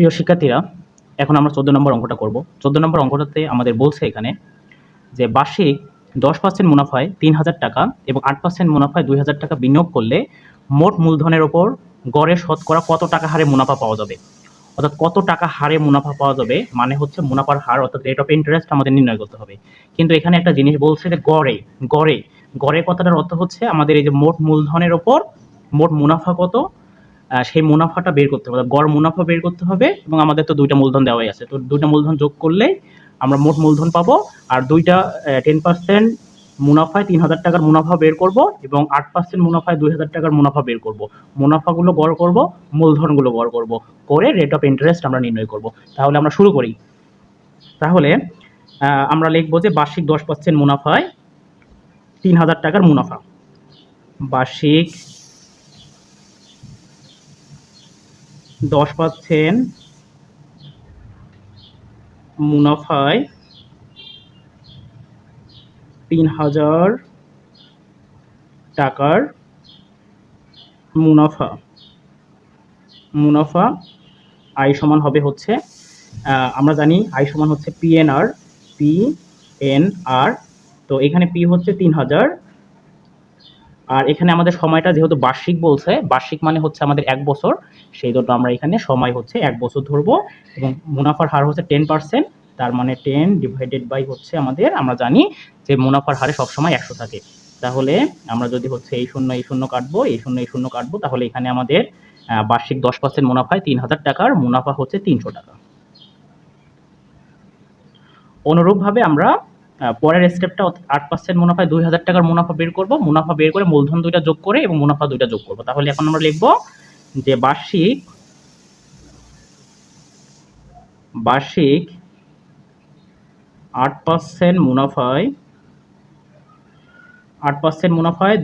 প্রিয় শিক্ষার্থীরা, এখন আমরা 14 নম্বর অঙ্কটা করব। 14 নম্বর অঙ্কটাতে আমাদের বলছে এখানে যে বার্ষিক 10% মুনাফায় 3000 টাকা এবং 8% মুনাফায় 2000 টাকা বিনিয়োগ করলে মোট মূলধনের ওপর গড়ে শতকরা কত টাকা হারে মুনাফা পাওয়া যাবে। অর্থাৎ কত টাকা হারে মুনাফা পাওয়া যাবে মানে হচ্ছে মুনাফার হার অর্থাৎ রেট অফ ইন্টারেস্ট আমাদের নির্ণয় করতে হবে। কিন্তু এখানে একটা জিনিস বলছে যে গড়ে গড়ে গড়ে কথাটার অর্থ হচ্ছে আমাদের এই যে মোট মূলধনের ওপর মোট মুনাফা কত, সেই মুনাফাটা বের করতে হবে, গড় মুনাফা বের করতে হবে। এবং আমাদের তো দুইটা মূলধন দেওয়াই আছে, তো দুইটা মূলধন যোগ করলেই আমরা মোট মূলধন পাবো। আর দুইটা 10% মুনাফায় 3000 টাকার মুনাফা বের করব এবং 8% মুনাফায় 2000 টাকার মুনাফা বের করব। মুনাফাগুলো গড় করব, মূলধনগুলো গড় করব, করে রেট অফ ইন্টারেস্ট আমরা নির্ণয় করব। তাহলে আমরা শুরু করি। তাহলে আমরা লিখবো যে বার্ষিক 10% মুনাফায় 3000 টাকার মুনাফা। বার্ষিক 10% মুনাফায় 3000 টাকার মুনাফা আয় সমান হবে হচ্ছে, আমরা জানি আয় সমান হচ্ছে পিএনআর। তো এখানে পি হচ্ছে 3000, আর এখানে আমাদের সময়টা যেহেতু বার্ষিক বলছে, বার্ষিক মানে হচ্ছে আমাদের 1 বছর, সেই জন্য আমরা এখানে সময় হচ্ছে 1 বছর ধরবো। এবং মুনাফার হার হচ্ছে 10%, তার মানে 10 ডিভাইডেড বাই হচ্ছে আমাদের, আমরা জানি যে মুনাফার হারে সবসময় 100 থাকে। তাহলে আমরা যদি হচ্ছে এই শূন্য কাটবো, এই শূন্য কাটবো, তাহলে এখানে আমাদের বার্ষিক 10% মুনাফায় 3000 টাকার মুনাফা হচ্ছে 300 টাকা। অনুরূপভাবে আমরা পরের স্টেপটা 8% মুনাফায় 2000 টাকার মুনাফা বের করব। মুনাফা বের করে মূলধন দুইটা যোগ করে এবং মুনাফা দুইটা যোগ করব। তাহলে এখন আমরা লিখব যে বার্ষিক 8% মুনাফায়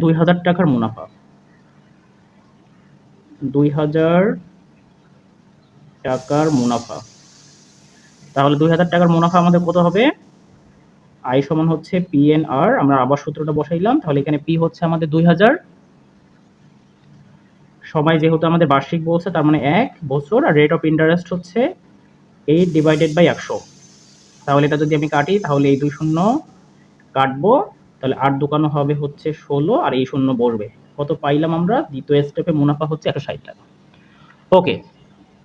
2000 টাকার মুনাফা, 2000 টাকার মুনাফা। তাহলে 2000 টাকার মুনাফা আমাদের কত হবে? আই সমান হচ্ছে পিএনআর, আমরা আবার সূত্রটা বসাইলাম। তাহলে এখানে পি হচ্ছে আমাদের 2000, সময় যেহেতু আমাদের বার্ষিক বলছে তার মানে 1 বছর, আর রেট অফ ইন্টারেস্ট হচ্ছে 8 ডিভাইডেড বাই 100। তাহলে এটা যদি আমি কাটি তাহলে এই 2 শূন্য কাটবো, তাহলে 8 দোকানো হবে হচ্ছে 16, আর এই শূন্য বসবে। কত পাইলাম আমরা? দ্বিতীয় স্টেপে মুনাফা হচ্ছে 160 টাকা। ওকে,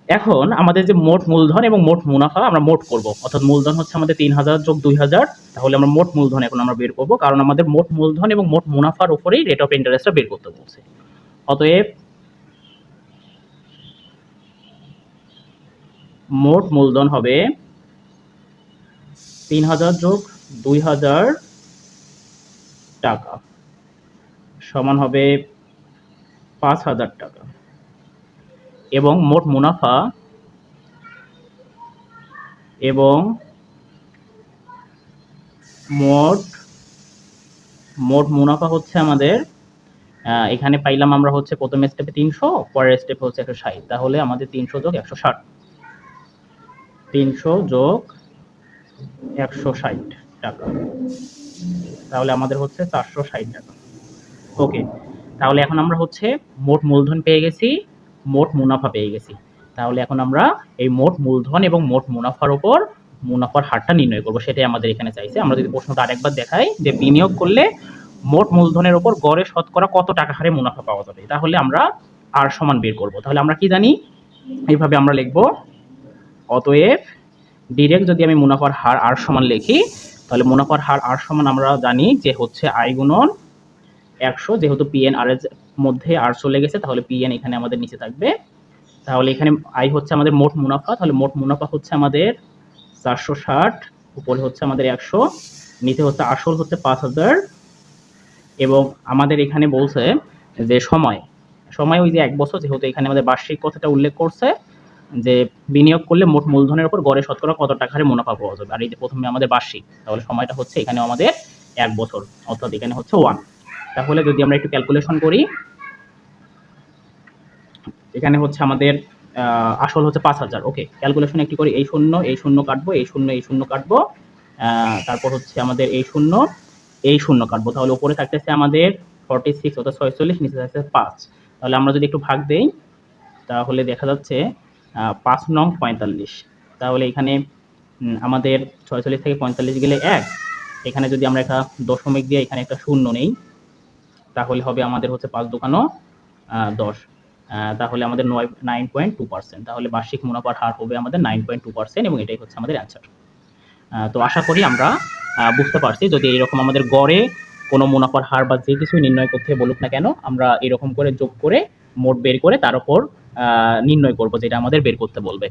এখন আমাদের যে মোট মূলধন এবং মোট মুনাফা আমরা মোট করব, অর্থাৎ মূলধন হচ্ছে আমাদের 3000 যোগ 2000, তাহলে আমরা মোট মূলধন এখন আমরা বের করব, কারণ আমাদের মোট মূলধন এবং মোট মুনাফার উপরেই রেট অফ ইন্টারেস্টটা বের করতে বলছে। অতএব মোট মূলধন হবে 3000 যোগ 2000 টাকা সমান হবে 5000 টাকা, এবং মোট মুনাফা মোট মুনাফা হচ্ছে আমাদের এখানে পাইলাম আমরা হচ্ছে প্রথম স্টেপে 300, পরের স্টেপে হচ্ছে 160। তাহলে আমাদের 300 যোগ 160, 300 যোগ 160 টাকা, তাহলে আমাদের হচ্ছে 460 টাকা। ওকে, তাহলে এখন আমরা হচ্ছে মোট মূলধন পেয়ে গেছি, মোট মুনাফা পেয়ে গেছি। তাহলে এখন আমরা এই মোট মূলধন এবং মোট মুনাফার উপর মুনাফার হারটা নির্ণয় করব, সেটাই আমাদের এখানে চাইছে। আমরা যদি প্রশ্নটা আরেকবার দেখাই যে বিনিয়োগ করলে মোট মূলধনের উপর গড়ে শতকরা কত টাকা হারে মুনাফা পাওয়া যাবে, তাহলে আমরা আর সমান বের করব। তাহলে আমরা কি জানি, এইভাবে আমরা লিখব। অতএব ডিরেক্ট যদি আমি মুনাফার হার আর সমান লিখি, তাহলে মুনাফার হার আর সমান আমরা জানি যে হচ্ছে আয় গুণন 100, যেহেতু পিএন আর এর মধ্যে আর চলে গেছে তাহলে পিএন এখানে আমাদের নিচে থাকবে। তাহলে এখানে আই হচ্ছে আমাদের মোট মুনাফা, তাহলে মোট মুনাফা হচ্ছে আমাদের 460, উপরে হচ্ছে আমাদের 100, নিচে হচ্ছে আসল হচ্ছে 5000, এবং আমাদের এখানে বলছে যে সময় ওই যে 1 বছর, যেহেতু এখানে আমাদের বার্ষিক কথাটা উল্লেখ করছে যে বিনিয়োগ করলে মোট মূলধনের উপর গড়ে শতকরা কত টাকা হারে মুনাফা পাওয়া যাবে, আর এই যে প্রথমে আমাদের বার্ষিক, তাহলে সময়টা হচ্ছে এখানে আমাদের 1 বছর, অর্থাৎ এখানে হচ্ছে 1। তাহলে যদি আমরা একটু ক্যালকুলেশন করি, এখানে হচ্ছে আমাদের আসল হচ্ছে 5000। ওকে, ক্যালকুলেশন একটু করি। এই শূন্য কাটবো, এই শূন্য কাটবো, তারপর হচ্ছে আমাদের এই শূন্য কাটবো, তাহলে উপরে থাকতেছে আমাদের 46 অর্থাৎ 46, নিচে থাকছে 5। তাহলে আমরা যদি একটু ভাগ দেই তাহলে দেখা যাচ্ছে 5 নং 45। তাহলে এখানে আমাদের 46 থেকে 45 গেলে 1, এখানে যদি আমরা একটা দশমিক দিয়ে এখানে একটা শূন্য নেই, তাহলে হবে আমাদের হচ্ছে 5 দোকানো 10, তাহলে আমাদের 9.2%। তাহলে বার্ষিক মুনাফার হার হবে আমাদের 9.2% এবং এটাই হচ্ছে আমাদের অ্যান্সার। তো আশা করি আমরা বুঝতে পারছি। যদি এরকম আমাদের গড়ে কোনো মুনাফার হার বা যে কিছুই নির্ণয় করতে বলুক না কেন, আমরা এরকম করে যোগ করে মোট বের করে তার উপর নির্ণয় করব যেটা আমাদের বের করতে বলবে।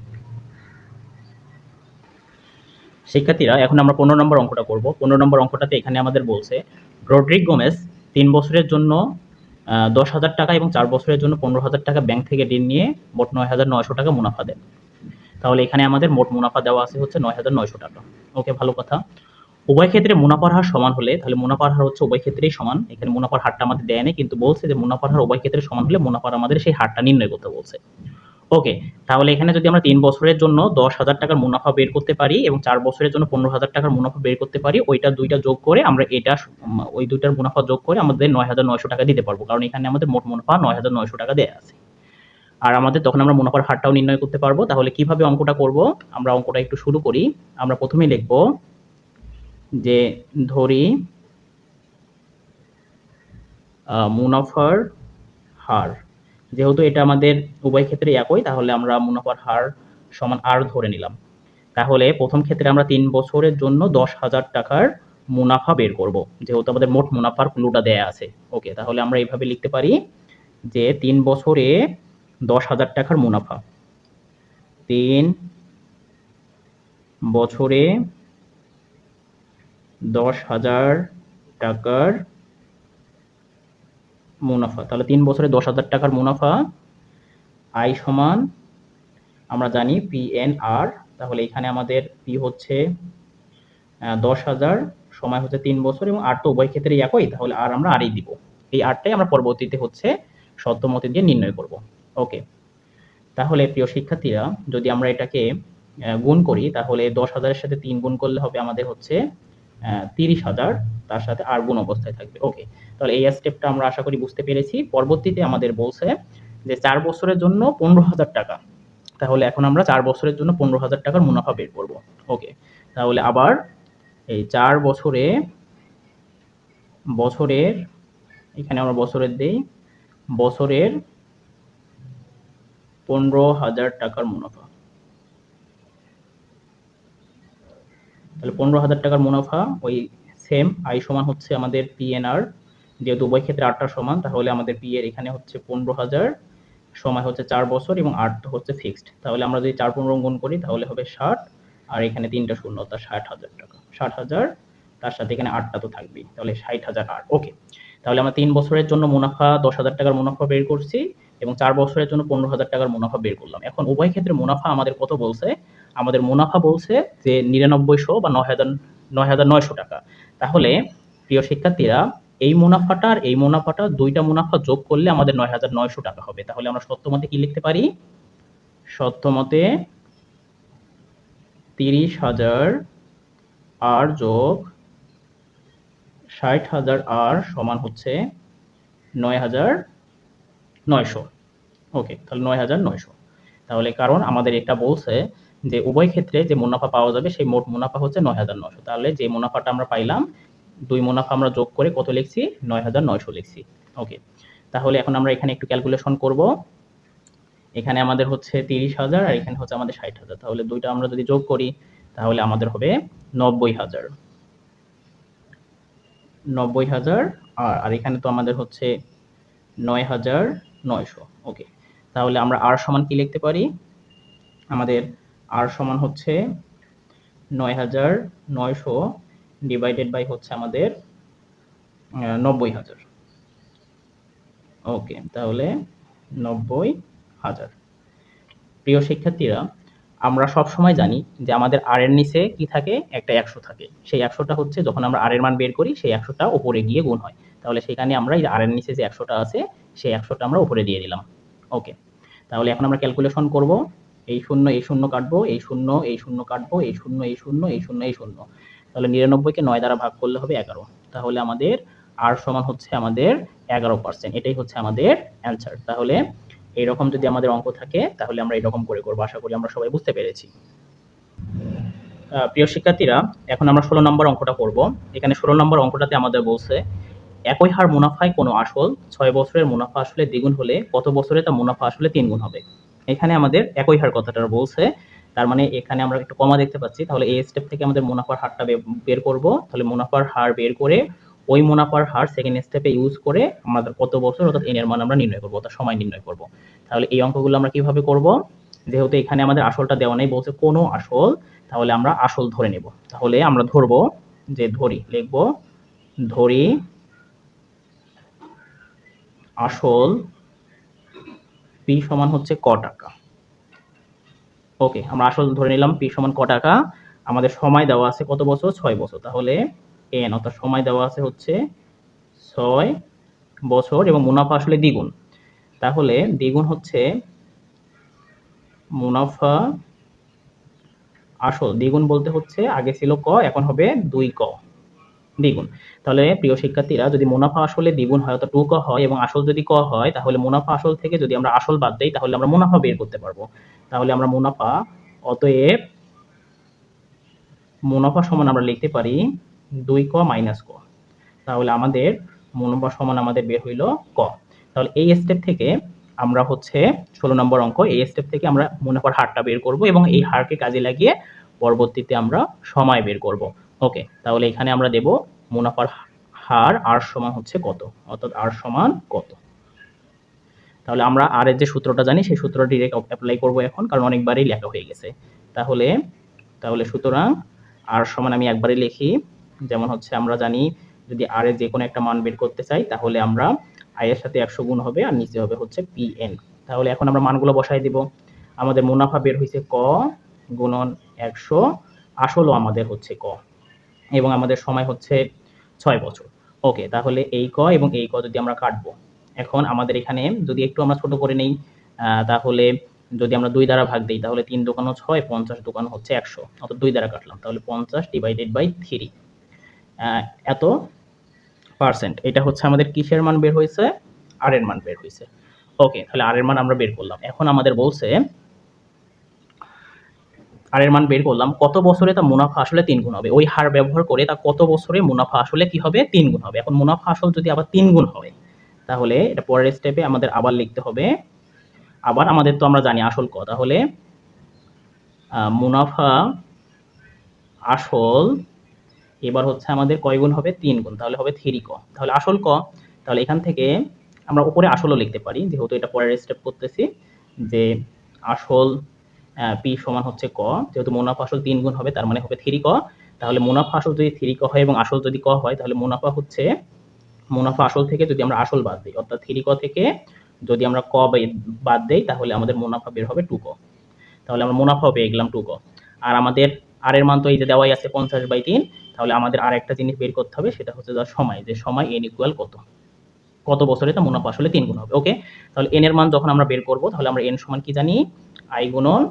শিক্ষার্থীরা, এখন আমরা 15 নম্বর অঙ্কটা করব। 15 নম্বর অঙ্কটাতে এখানে আমাদের বলছে রড্রিক গোমেজ 3 বছরের জন্য 10,000 টাকা এবং 4 বছরের জন্য 15,000 টাকা ব্যাংক থেকে ঋণ নিয়ে মোট 9,900 টাকা মুনাফা দেন। তাহলে এখানে আমাদের মোট মুনাফা দেওয়া আছে হচ্ছে 9,900 টাকা। ওকে, ভালো কথা। উভয় ক্ষেত্রে মুনাফার হার সমান হলে, তাহলে মুনাফার হার হচ্ছে উভয় ক্ষেত্রেই সমান। এখানে মুনাফার হারটা আমাদের দেয় নাই, কিন্তু বলছে যে মুনাফার হার উভয় ক্ষেত্রে সমান হলে মুনাফার আমাদের সেই হারটা নির্ণয় করতে বলছে। ওকে, তাহলে এখানে যদি আমরা 3 বছরের জন্য 10,000 টাকার মুনাফা বের করতে পারি এবং 4 বছরের জন্য 15,000 টাকার মুনাফা বের করতে পারি, ওইটা দুইটা যোগ করে আমরা এটা ওই দুইটার মুনাফা যোগ করে আমাদের 9,900 টাকা দিতে পারবো, কারণ এখানে আমাদের মোট মুনাফা 9,900 টাকা দেয়া আছে। আর আমাদের তখন আমরা মুনাফার হারটাও নির্ণয় করতে পারবো। তাহলে কিভাবে অঙ্কটা করব, আমরা অঙ্কটা একটু শুরু করি। আমরা প্রথমেই লিখব যে ধরি মুনাফার হার, যেহেতু এটা আমাদের উভয় ক্ষেত্রে একই, তাহলে আমরা মুনাফার হার সমান আর ধরে নিলাম। তাহলে প্রথম ক্ষেত্রে আমরা 3 বছরের জন্য 10,000 টাকার মুনাফা বের করব, যেহেতু আমাদের মোট মুনাফার ক্লুটা দেয়া আছে। ওকে, তাহলে আমরা এইভাবে লিখতে পারি যে 3 বছরে 10,000 টাকার মুনাফা, 3 বছরে 10,000 টাকার মুনাফা। তাহলে 3 বছরে 10,000 টাকার মুনাফা, আই সমান আমরা জানি PNR। তাহলে এখানে আমাদের পি হচ্ছে 10,000, সময় হচ্ছে 3 বছর এবং আর তো উভয় ক্ষেত্রে একই, তাহলে আর আমরা আরই দিব। এই আরটাই আমরা পরবর্তীতে হচ্ছে শর্তমতে দিয়ে নির্ণয় করব। ওকে, তাহলে প্রিয় শিক্ষার্থীরা, যদি আমরা এটাকে গুণ করি, তাহলে 10,000 এর সাথে 3 গুণ করলে হবে আমাদের হচ্ছে 30,000, তার সাথে আর গুণ অবস্থায় থাকবে। ওকে, তাহলে এই স্টেপটা আমরা আশা করি বুঝতে পেরেছি। পরবর্তীতে আমাদের বলছে যে 4 বছরের জন্য 15,000 টাকা। তাহলে এখন আমরা 4 বছরের জন্য 15,000 টাকার মুনাফা বের করব। ওকে, তাহলে আবার এই 4 বছরের এখানে আমরা বছরের দেই, বছরের 15,000 টাকার মুনাফা। তাহলে 15,000 টাকার মুনাফা, ওই সেম আই সমান হচ্ছে আমাদের PNR, যেহেতু উভয় ক্ষেত্রে আটটা সমান, তাহলে আমাদের পি এর এখানে হচ্ছে 15,000, সময় হচ্ছে 4 বছর এবং আর তো হচ্ছে ফিক্সড। তাহলে আমরা যদি 4-15 গুণ করি তাহলে হবে 60, আর এখানে 3টা শূন্য, অর্থাৎ 60,000 টাকা। 60,000, তার সাথে এখানে 8টা তো থাকবেই, তাহলে 60,000 আর। ওকে, তাহলে আমরা 3 বছরের জন্য মুনাফা 10,000 টাকার মুনাফা বের করছি এবং 4 বছরের জন্য 15,000 টাকার মুনাফা বের করলাম। এখন উভয় ক্ষেত্রে মুনাফা আমাদের কত বলছে? আমাদের মুনাফা বলছে যে 9900 বা 9,900 টাকা। তাহলে প্রিয় শিক্ষার্থীরা, এই মুনাফাটা আর এই মুনাফাটা, দুইটা মুনাফা যোগ করলে আমাদের 9,900 টাকা হবে। তাহলে আমরা শর্তমতে কি লিখতে পারি? শর্তমতে 30,000 আর যোগ 60,000 আর সমান হচ্ছে 9,900। ওকে, তাহলে 9,900। তাহলে কারণ আমাদের এটা বলছে যে উভয় ক্ষেত্রে যে মুনাফা পাওয়া যাবে সেই মোট মুনাফা হচ্ছে 9,900। তাহলে যে মুনাফাটা আমরা পাইলাম, দুই মুনাফা আমরা যোগ করে কত লিখছি? 9,900 লিখছি। ওকে, তাহলে এখন আমরা এখানে একটু ক্যালকুলেশন করব। এখানে আমাদের হচ্ছে 30,000 আর এখানে হচ্ছে আমাদের 60,000। তাহলে দুইটা আমরা যদি যোগ করি তাহলে আমাদের হবে 90,000। 90,000 আর এখানে তো আমাদের হচ্ছে 9,900। ওকে, তাহলে আমরা আর সমান কি লিখতে পারি? আমাদের আর সমান হচ্ছে 9,900 ডিভাইডেড বাই হচ্ছে আমাদের 90,000। ওকে, তাহলে 90,000। প্রিয় শিক্ষার্থীরা, আমরা সব সময় জানি যে আমাদের আর এর নিচে কি থাকে? একটা 100 থাকে। সেই 100টা হচ্ছে যখন আমরা আর এর মান বের করি সেই 100টা উপরে গিয়ে গুণ হয়। তাহলে সেখানে আমরা এই আর এর নিচে যে 100টা আছে সেই 100টা আমরা উপরে দিয়ে দিলাম। ওকে, তাহলে এখন আমরা ক্যালকুলেশন করব। এই শূন্য এই শূন্য কাটবো, এই শূন্য এই শূন্য কাটবো, এই শূন্য এই শূন্য এই শূন্য এই শূন্য। তাহলে 99কে 9 দ্বারা ভাগ করলে হবে 11। তাহলে আমাদের আর সমান হচ্ছে আমাদের 11%। এটাই হচ্ছে আমাদের অ্যান্সার। তাহলে এইরকম যদি আমাদের অঙ্ক থাকে তাহলে আমরা এরকম করে করবো। আশা করি আমরা সবাই বুঝতে পেরেছি। প্রিয় শিক্ষার্থীরা, এখন আমরা 16 নম্বর অঙ্কটা করব। এখানে 16 নম্বর অঙ্কটাতে আমাদের বলছে একই হার মুনাফায় কোনো আসল 6 বছরের মুনাফা আসলে দ্বিগুণ হলে কত বছরে তা মুনাফা আসলে 3 গুণ হবে। এখানে আমাদের একই হার কথাটা বলছে, তার মানে এখানে আমরা একটা কমা দেখতে পাচ্ছি। তাহলে এই স্টেপ থেকে আমাদের মুনাফার হারটা বের করব। তাহলে মুনাফার হার বের করে ওই মুনাফার হার সেকেন্ড স্টেপে ইউজ করে আমাদের কত বছর অর্থাৎ এন এর মান আমরা নির্ণয় করব, অর্থাৎ সময় নির্ণয় করব। তাহলে এই অঙ্কগুলো আমরা কিভাবে করব? যেহেতু এখানে আমাদের আসলটা দেওয়া নেই, বলছে কোনো আসল, তাহলে আমরা আসল ধরে নেব। তাহলে আমরা ধরবো, যে ধরি, লিখবো ধরি আসল পি সমান হচ্ছে ক টাকা। ওকে, আমরা আসল ধরে নিলাম পি সমান ক টাকা। আমাদের সময় দেওয়া আছে কত বছর? 6 বছর। তাহলে এন অর্থাৎ সময় দেওয়া আছে হচ্ছে 6 বছর এবং মুনাফা আসলে দ্বিগুণ। তাহলে দ্বিগুণ হচ্ছে মুনাফা আসল, দ্বিগুণ বলতে হচ্ছে আগে ছিল ক, এখন হবে 2 ক দ্বিগুণ। তাহলে প্রিয় শিক্ষার্থীরা, যদি মুনাফা আসলে দ্বিগুণ হয় অর্থাৎ 2 ক হয় এবং আসল যদি ক হয়, তাহলে মুনাফা আসল থেকে যদি আমরা আসল বাদ দেই তাহলে আমরা মুনাফা বের করতে পারবো। তাহলে আমরা মুনাফা, অতএব মুনাফা সমান আমরা লিখতে পারি 2 ক মাইনাস ক। তাহলে আমাদের মুনাফা সমান আমাদের বের হইল ক। তাহলে এই স্টেপ থেকে আমরা হচ্ছে 16 নম্বর অঙ্ক, এই স্টেপ থেকে আমরা মুনাফার হারটা বের করব এবং এই হারকে কাজে লাগিয়ে পরবর্তীতে আমরা সময় বের করব। ওকে, তাহলে এখানে আমরা দেব মুনাফার হার আর সমান হচ্ছে কত, অর্থাৎ আর সমান কত। তাহলে আমরা আর এর যে সূত্রটা জানি সেই সূত্রটা ডিরেক্ট অ্যাপ্লাই করব এখন, কারণ অনেকবারই লেখা হয়ে গেছে। তাহলে তাহলে সুতরাং আর সমান আমি একবারই লিখি। যেমন হচ্ছে আমরা জানি যদি আর এর যে কোনো একটা মান বের করতে চাই তাহলে আমরা আই এর সাথে 100 গুণ হবে আর নিচে হবে হচ্ছে পিএন। তাহলে এখন আমরা মানগুলো বসাই দিব। আমাদের মুনাফা বের হয়েছে ক গুণন 100, আসলও আমাদের হচ্ছে ক এবং আমাদের সময় হচ্ছে 6 বছর। ওকে, তাহলে এই ক এবং এই ক যদি আমরা কাটবো, এখন আমাদের এখানে যদি একটু আমরা ছোট করে নেই, তাহলে যদি আমরা 2 দ্বারা ভাগ দিই তাহলে 3 দোকানো 6, 50 দোকানো হচ্ছে 100, অর্থাৎ 2 দ্বারা কাটলাম, তাহলে 50 ডিভাইডেড বাই 3 এত পার্সেন্ট। এটা হচ্ছে আমাদের কিসের মান বের হয়েছে? আর এর মান বের হয়েছে। ওকে, তাহলে আর এর মান আমরা বের করলাম। এখন আমাদের বলছে আর এর মান বের করলাম, কত বছরে তা মুনাফা আসলে 3 গুণ হবে। ওই হার ব্যবহার করে তা কত বছরে মুনাফা আসলে কি হবে? 3 গুণ হবে। এখন মুনাফা আসল যদি আবার 3 গুণ হয় তাহলে এটা পরের স্টেপে আমাদের আবার লিখতে হবে। আবার আমাদের তো আমরা জানি আসল ক, তাহলে মুনাফা আসল এবার হচ্ছে আমাদের কয় গুণ হবে? 3 গুণ, তাহলে হবে 3 ক। তাহলে আসল ক, তাহলে এখান থেকে আমরা উপরে আসলও লিখতে পারি, যেহেতু এটা পরের স্টেপ করতেছি, যে আসল পি সমান হচ্ছে ক, যেহেতু মুনাফা আসল 3 গুণ হবে তার মানে হবে 3 ক। তাহলে মুনাফা আসল যদি 3 ক হয় এবং আসল যদি ক হয় তাহলে মুনাফা হচ্ছে, মুনাফা আসল থেকে যদি আমরা আসল বাদ দিই অর্থাৎ 3 ক থেকে যদি আমরা ক বাদ দেই তাহলে আমাদের মুনাফা বের হবে 2 ক। তাহলে আমরা মুনাফাও পেয়ে গেলাম 2 ক। আর আমাদের আর এর মান তো এই যে দেওয়াই আছে 50/3, তাহলে আমাদের আর একটা জিনিস বের করতে হবে, সেটা হচ্ছে যার সময়, যে সময় n ইকুয়াল কত, কত বছরে তা মুনাফা আসলে 3 গুণ হবে। ওকে, তাহলে n এর মান যখন আমরা বের করব তাহলে আমরা n সমান কি জানি? i গুণন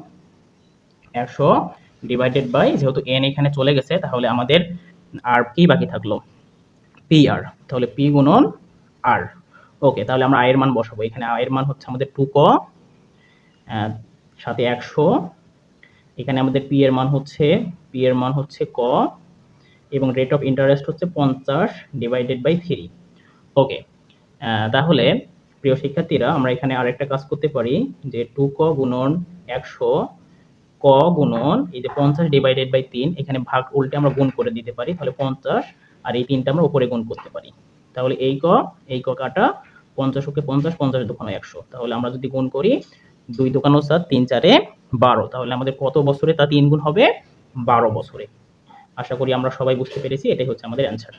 100 ডিভাইডেড বাই, যেহেতু n এখানে চলে গেছে তাহলে আমাদের আর কি বাকি থাকলো? P R. তাহলে পি গুণন আর। ওকে, তাহলে আমরা i এর মান বসাবো। এখানে i এর মান হচ্ছে আমাদের 2 ক সাথে 100। এখানে আমাদের পি এর মান হচ্ছে ক এবং রেট অফ ইন্টারেস্ট হচ্ছে 50 ডিভাইডেড বাই 3। ওকে, তাহলে প্রিয় শিক্ষার্থীরা, আমরা এখানে আরেকটা কাজ করতে পারি, যে 2 ক গুণন 100 ক গুণন এই যে 50 ডিভাইডেড বাই 3, এখানে ভাগ উল্টে আমরা গুণ করে দিতে পারি। তাহলে 50 আর এই 3টা আমরা উপরে গুণ করতে পারি। তাহলে এই ক কাটা 50 ওকে 50, 50 দোকানো 100, তাহলে আমরা যদি গুণ করি 2 দোকানো 7, 3 4 12, তাহলে আমাদের কত বছরে তা 3 গুণ হবে? 12 বছরে। আশা করি আমরা সবাই বুঝতে পেরেছি, এটাই হচ্ছে আমাদের অ্যান্সার।